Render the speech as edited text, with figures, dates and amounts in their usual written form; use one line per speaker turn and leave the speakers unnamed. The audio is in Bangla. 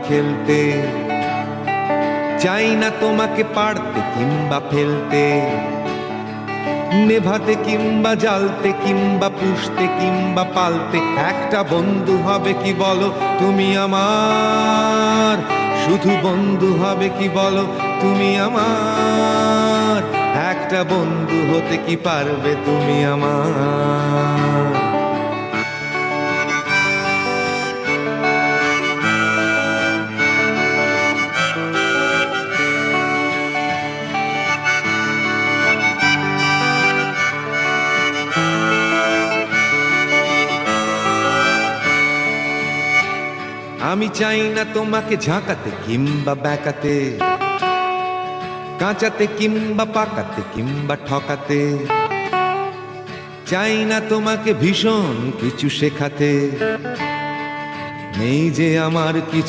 খেলতে চাই না তোমাকে পারতে কিংবা ফেলতে, নেভাতে কিংবা জ্বালতে কিংবা পুষতে কিংবা পালতে। একটা বন্ধু হবে কি বলো তুমি আমার, শুধু বন্ধু হবে কি বলো তুমি আমার। একটা বন্ধু হতে কি পারবে তুমি আমার। আমি চাই না তোমাকে ঝাঁকাতে কিংবা ব্যাকাতে, কাঁচাতে কিংবা পাকাতে কিংবা ঠকাতে। চাই না তোমাকে ভীষণ কিছু শেখাতে, নেই যে আমার কিছু।